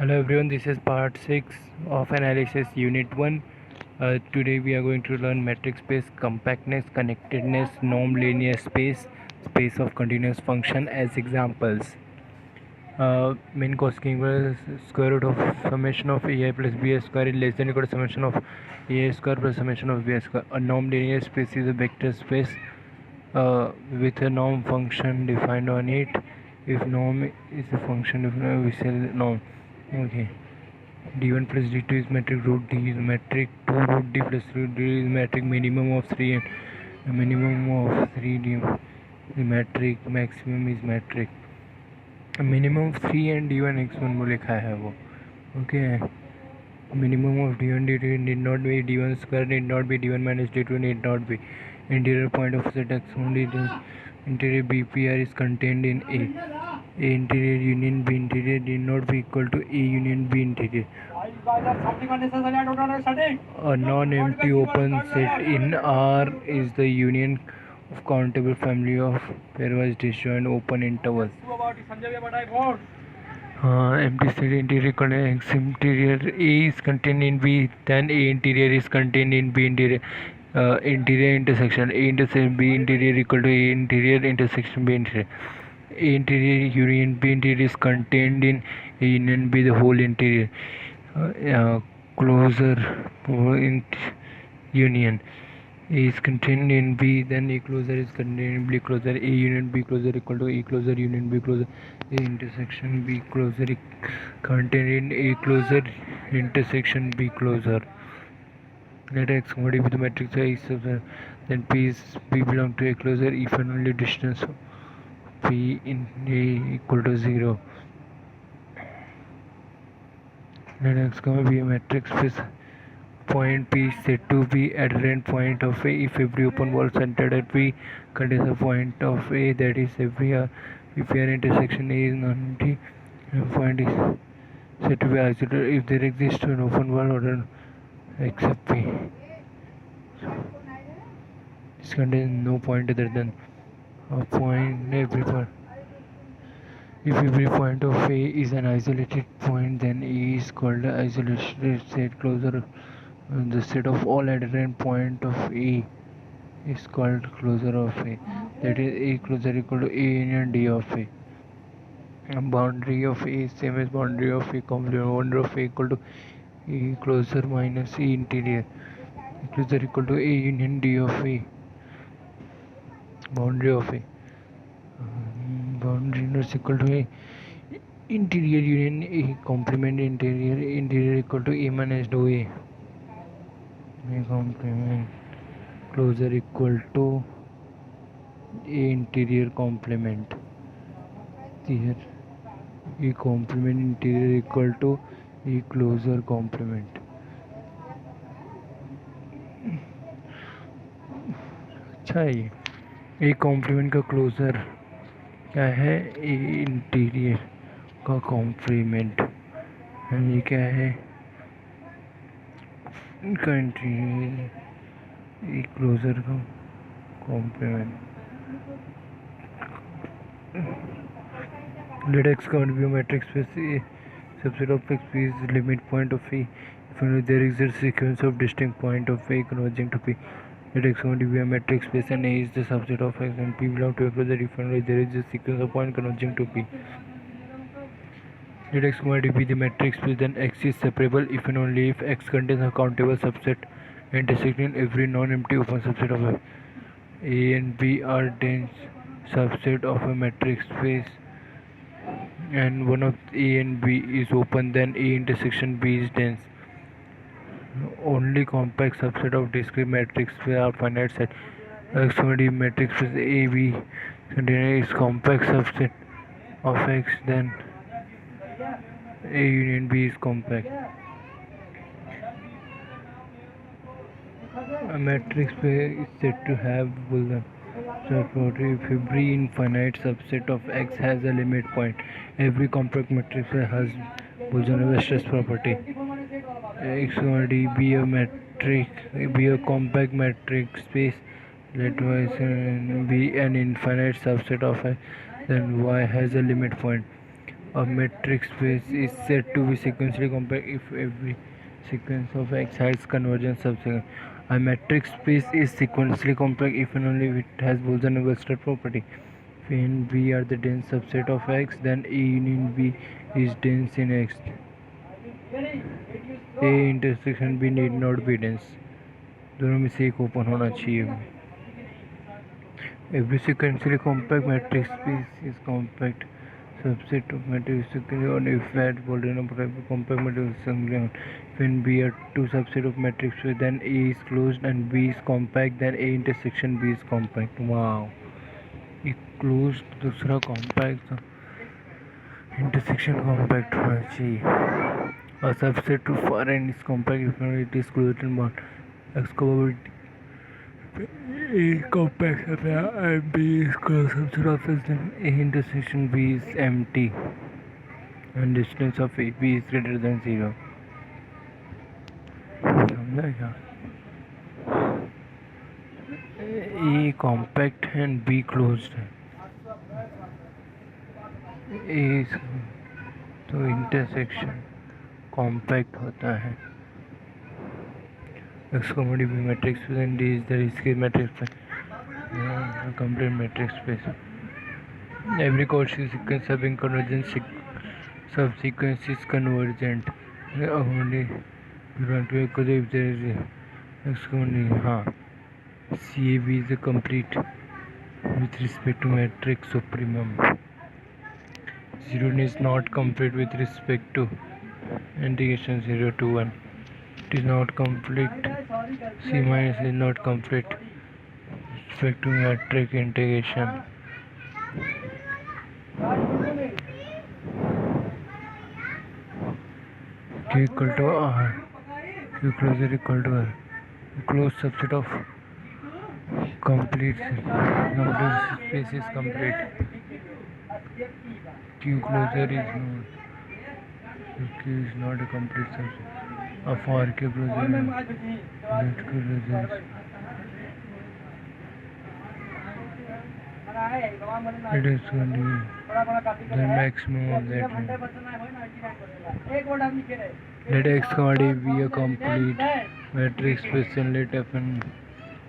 Hello everyone, this is part 6 of analysis unit 1. Today we are going to learn metric space, compactness, connectedness, norm linear space, space of continuous function as examples. Main cosine equals square root of summation of ai plus bi square is less than equal to summation of ai square plus summation of bi square. A norm linear space is a vector space with a norm function defined on it. If norm is a function, we say norm. Okay. d1 plus d2 is metric, root d is metric, 2 root d plus root d is metric, minimum of 3 and minimum of 3 d is metric, maximum is metric. Minimum 3 and d1 x1 में लिखा है वो. Okay. Minimum of d1 d2 need not be d1 square, need not be d1 minus d2, need not be interior point of set x only. The interior bpr is contained in a interior union b interior need not be equal to a union b interior. A non-empty open set in R is the union of countable family of pairwise disjoint open intervals. Empty set interior connects interior A is contained in B, then A interior is contained in B interior. Interior intersection A intersection B interior equal to A interior intersection B interior. A interior union B interior is contained in A union B the whole interior. Closure in union A is contained in B, then A closure is contained in B closure. A union B closure equal to A closure union B closure. A intersection B closure contained in A closure intersection B closure. Let X modify the matrix I, then P belong to A closure if and only distance P in A equal to 0. Let X, be a matrix space. Point P is said to be adherent point of A if every open wall centered at P contains a point of A, that is every if an intersection A is non-empty, point is said to be isolated if there exists an open wall or except P. This contains no point other than a point every point. If every point of A is an isolated point, then A is called the isolated set closure. The set of all adherent point of A is called closure of A. That is A closure equal to A union D of A. Boundary of A is same as boundary of A complement. Boundary of A equal to A closure minus A interior. A closure equal to A union D of A. Boundary of A. Boundary inverse equal to A interior union A complement interior. Interior equal to A minus dou A. A complement closure equal to A interior complement. Here A complement interior equal to A closure complement. अच्छा है ये. A complement का closure क्या है? A interior का complement. ये क्या है? इनका इंटीरियर A क्लोजर का complement. Let X be a matrix space A subset of X P is the limit point of A if only there exists a sequence of distinct points of A converging to P. Let X be a matrix space and A is the subset of X and P belong to A closure if only there is a sequence of points converging to P. Let X be the matrix space, then X is separable if and only if X contains a countable subset intersecting every non-empty open subset of X. A and B are dense subset of a matrix space and one of A and B is open, then A intersection B is dense. Only compact subset of discrete matrix space are finite set. X matrix space A B contains is compact subset of X, then A union B is compact. A matrix space is said to have Boolean property if every infinite subset of X has a limit point. Every compact matrix has Boolean stress property. X be a matrix, be a compact matrix space. Let Y be an infinite subset of X, then Y has a limit point. A metric space is said to be sequentially compact if every sequence of X has convergent subsequence. A metric space is sequentially compact if and only if it has Bose-Navier-Stokes property. If A and B are the dense subset of X, then A union B is dense in X. A intersection B need not be dense. दोनों में से एक open होना चाहिए. Every sequentially compact metric space is compact subset of matrices on if that polynomial compact matrix when B are two subset of matrix space, then A is closed and B is compact, then A intersection B is compact. Wow, एक closed दूसरा compact intersection compact होना चाहिए. A subset of Rn is compact if it is closed and bound. X probability A is compact and B is closed subset of X, then A intersection B is empty and distance of AB is greater than 0. समझा क्या? A compact and B closed है. A तो intersection compact होता है. X comma D B matrix space and D is the discrete matrix space. Complete matrix space. Every Cauchy sequence having convergent subsequence is convergent. Only belong to equal if there is a X comma D. CAB is a complete with respect to matrix supremum. Zero is not complete with respect to integration 0 to 1. It is not complete. C minus is not complete with respect to matrix integration. Q equal to R. Q closure equal to R. Closed subset of complete space is complete. Q closure is not. Q is not a complete subset of R. Q closure is it is the maximum of that range. Let X comma D be a complete matrix space and let Fn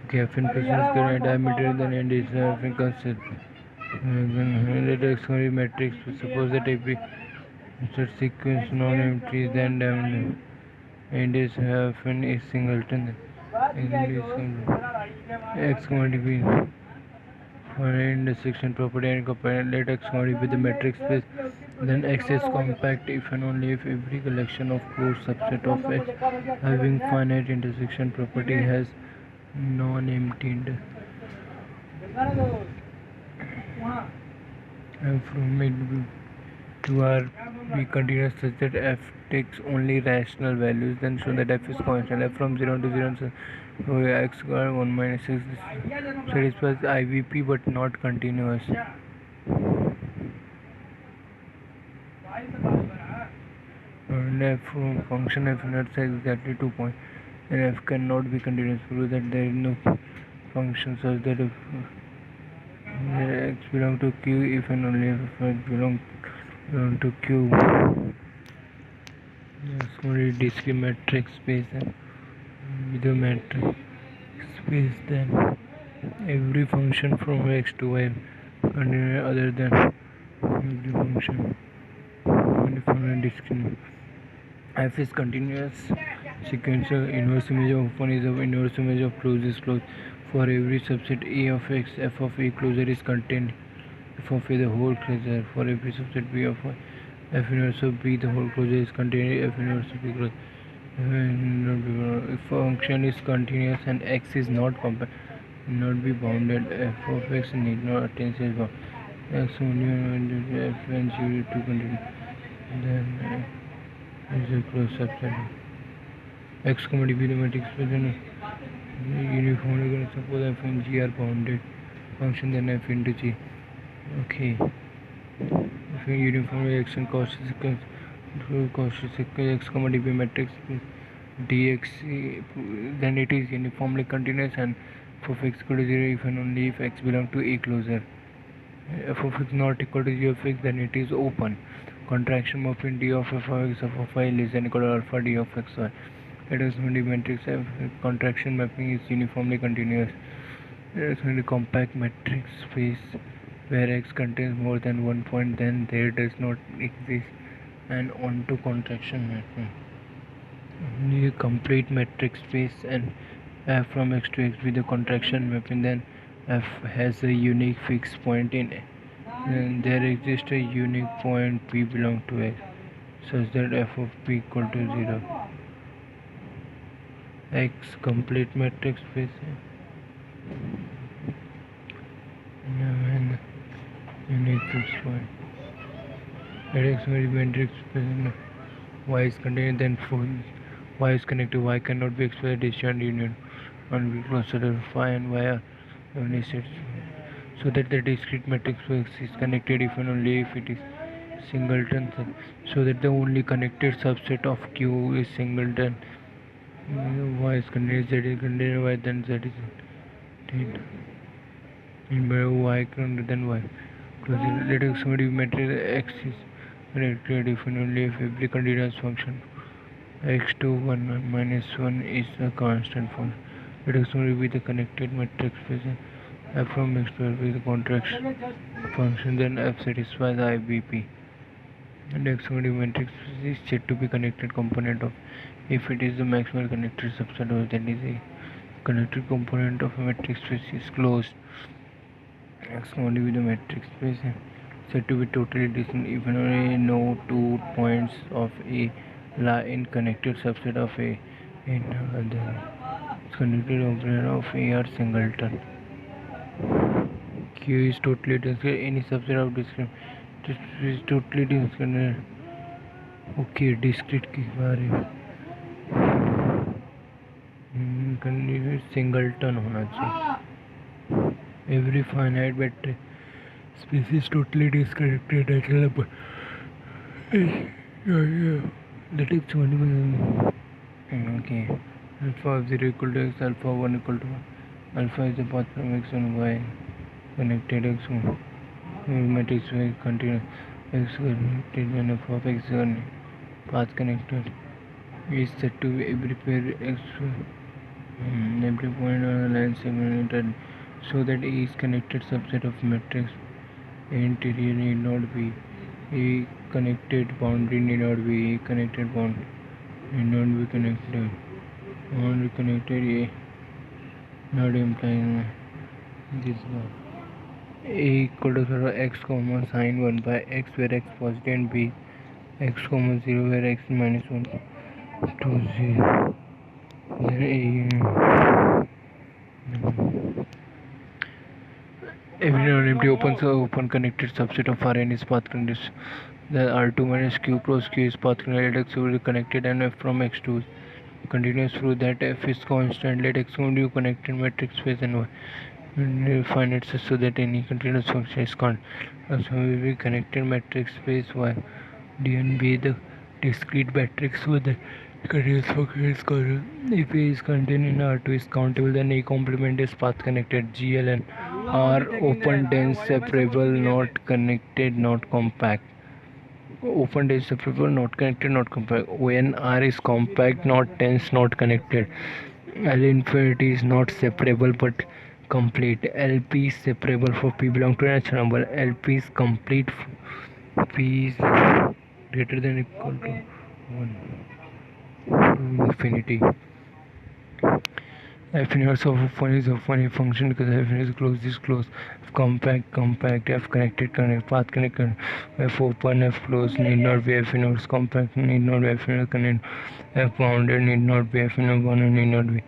presence current diameter then end is Fn constant. Let X comma D matrix space. Suppose that every sequence non-empty then diameter end is Fn is singleton. X comma D be for intersection property and compare. Let X comma D be the matrix space, then X is compact if and only if every collection of closed subset of X having finite intersection property has non-empty and from it to R be continuous such that F takes only rational values, then show that F is constant. F from 0 to 0 so X square 1 minus 6 satisfies IVP but not continuous. And F function F inertia is exactly 2 points, then F cannot be continuous. Prove that there is no function such that if X belong to Q if and only if X belong to Q. Yes, only discrete matrix space and with a matrix space, then every function from X to Y continuous other than every function from a discrete. F is continuous sequential. Inverse image of open is the inverse image of closed is closed. For every subset A of X, F of A closure is contained F of A the whole closure. For every subset B of Y, F inverse of B the whole closure is contained F inverse of B closure. If function is continuous and X is not compact, not be bounded, F of X need not attain such bound. X only F and 0 to continue, then is a closed subset. X comma D be the matrix space and uniformly going to suppose F and G are bounded function, then F into G. Okay. If uniformly X and Cauchy sequence X comma D be matrix dx, then it is uniformly continuous and f of x equal to 0 if and only if X belong to A closure. F of x not equal to 0 of X, then it is open. Contraction mapping D of f of x of y is equal to alpha D of x y. It is when the matrix F contraction mapping is uniformly continuous. It is when the compact matrix space where x contains more than one point, then there does not exist an onto contraction mapping. Only a complete metric space and f from x to x with a contraction mapping, then f has a unique fixed point in it. Then there exists a unique point p belong to x such that f of p equal to 0. X complete metric space and unique fixed point. Let x very metric space y is contained, then y is connected. Y cannot be expressed disjoint union on v closer to phi and y are unit, so that the discrete matrix space is connected if and only if it is singleton, so that the only connected subset of Q is singleton. Y is contained, Z is contained, Y then Z is contained. In Y greater than Y. Let x be matrix X is connected if and only if every continuous function x to 1 minus 1 is a constant function. Let x be the connected matrix space f from x to with the contraction function, then f satisfies the IBP. And x matrix is said to be connected component of if it is the maximal connected subset, or then is a connected component of a matrix space is closed. X only with the matrix space said to be totally distinct even only no 2 points of A lie in connected subset of A in other connected operator of A are singleton. Q is totally distinct. Any subset of discrete is totally discrete. Okay, discrete के बारे में singleton होना चाहिए. Every finite vector space is totally disconnected. That is okay. Alpha of 0 equal to x, alpha of 1 equal to 1. Alpha is the path from x and y connected x matrix y continuous x connected and f of x path connected is said to be every pair x every point on a line segmented so that A is connected subset of matrix. Interior need not be a connected boundary, need not be a connected boundary, need not be connected. Boundary connected A not implying this one. A equal to x comma sine 1 by x where x positive and b x comma 0 where x minus 1 to 0. Then every non-empty open connected subset of Rn is path connected. The R2 minus Q plus Q is path connected. X will be connected and F from X2 is continuous through that F is constant. Let X be connected matrix space and Y finite so that any continuous function is constant. Also will be connected matrix space Y. Dn be the discrete matrix with the continuous function is constant. If A is contained in R2 is countable, then A complement is path connected. GL and R open dense separable not connected not compact. Open dense separable not connected not compact. When R is compact not dense not connected. L infinity is not separable but complete. LP is separable for P belong to a natural number. LP is complete. P is greater than or equal to 1 to infinity. F inverse of f1 is a funny function because f is closed is closed. F compact, F connected path connected. F open, F closed need not be F inverse compact need not be F inverse connected. F bounded need not be F inverse bounded need not be.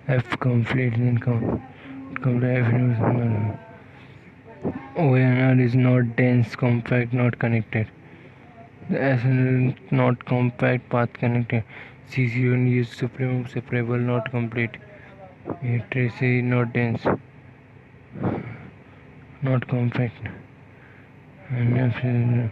F complete and complete F inverse. ONR is not dense, compact, not connected. The S is not compact, path connected. C0 is supreme, separable, not complete. Trace is not dense, not compact. And F is